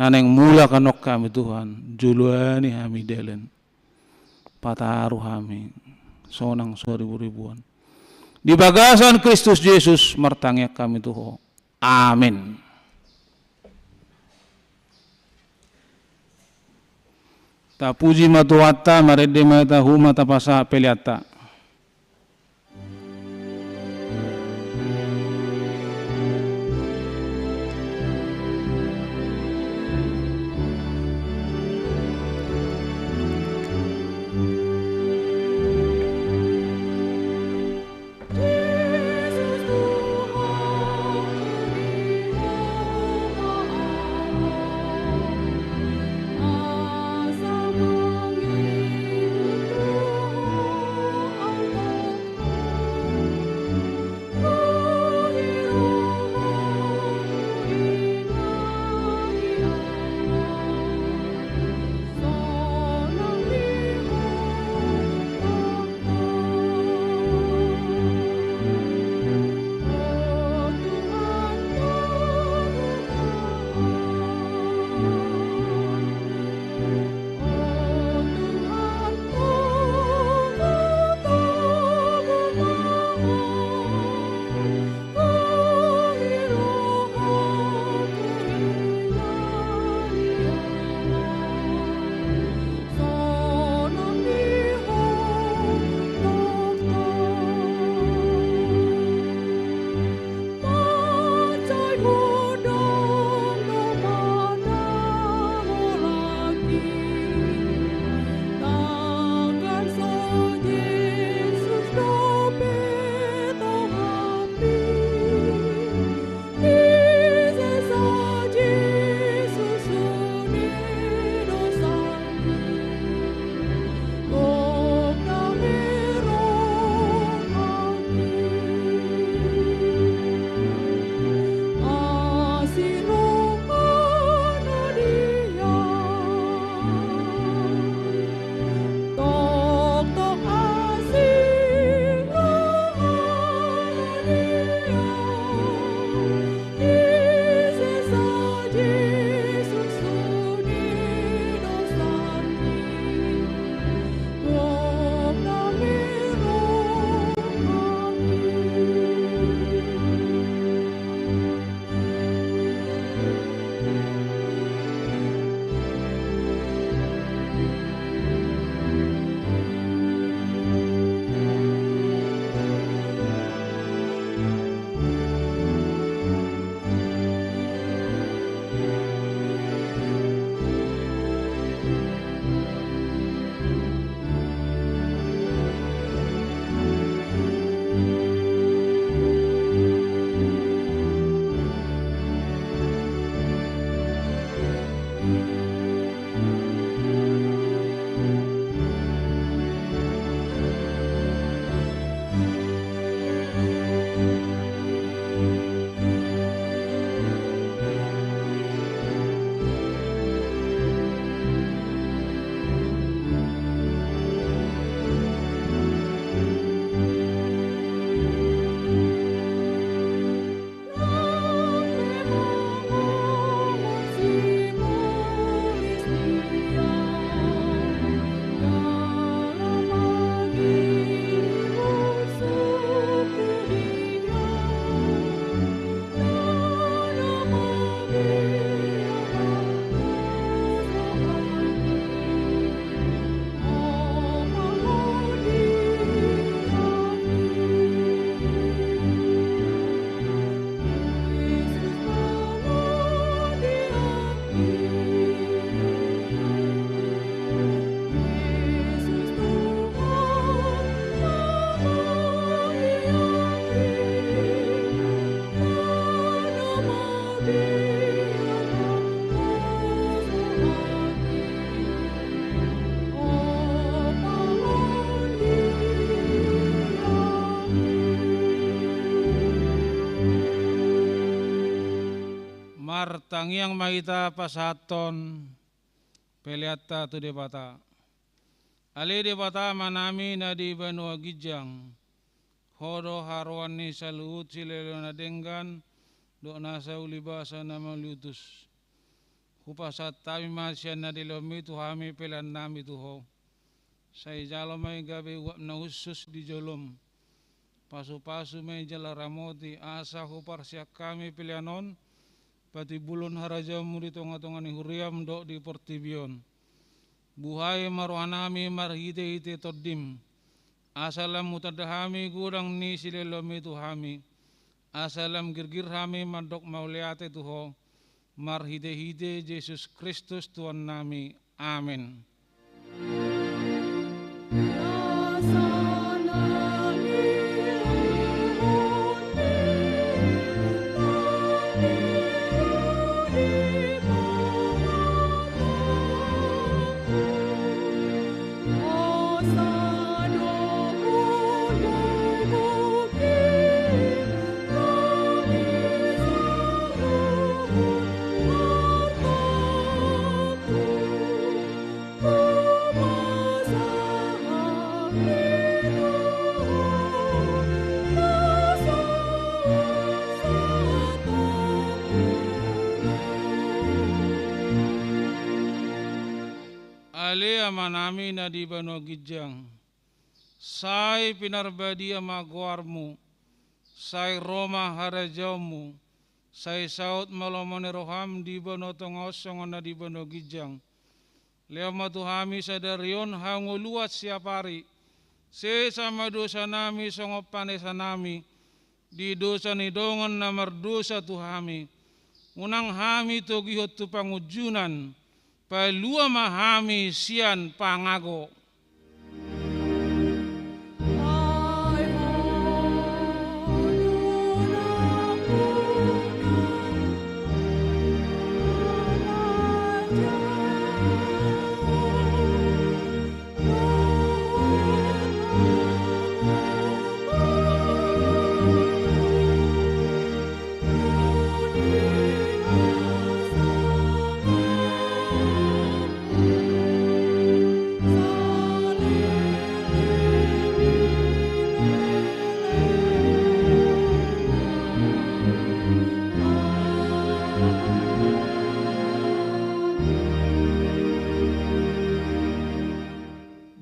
Speaker 6: Naneng mula kanok kami Tuhan, juluani kami delen. Pataruh kami, sonang ribu-ribuan. Di bagasan Kristus Yesus mertangnya kami Tuhan. Amin. Ta puji matuata marede mata huma tapasa peliata.
Speaker 3: Asa manggil Tuhan
Speaker 6: martangiang maita pasaton peliata tu debata. Ali debata manami na di Banua Gijang. Hodo haruan ni saluut silelo na denggan do nasa ulibasa na malutus. Kupasat tami masya na dilomi tuhami pelan nami tuho. Say jalo may gabi wap na usus di jolom. Pasu-pasu may jala ramoti asa hupar siya kami pilianon. Pati bulon haraja muri tonga-tonga ni huriam do di portibion. Buhay maruhanami marhite-hite todim. Asalam mutadahami gurang ni silelomi tuhami. Asalam girgirhami mandok mauliate tuho. Marhite-hite Yesus Kristus Tuhan nami. Amin. Ale amanami na di Banua Gijang. Say pinarbadi amaguarmu. Say Roma harajaumu. Say saut malomone roham di Banua Tongosong na di Banua Gijang. Leo matuhami sadarion hanguluat siapari. Se sama dosa nami songopane sanami. Di dosa ni dongan na mardosa tuhami. Unang hami togihot tu pangujunan. Palua mahami sian pangago.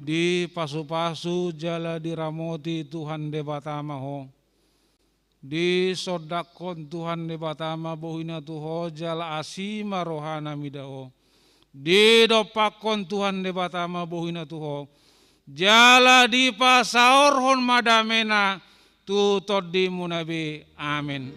Speaker 6: Di pasu-pasu jala diramoti Tuhan debatama ho. Di sodakon Tuhan debatama bohina tuho jala asima rohana midao. Di dopakon Tuhan debatama bohina tuho. Jala di pasaor hon madamena tu todi munabi. Amin.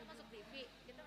Speaker 7: Kita masuk TV, kita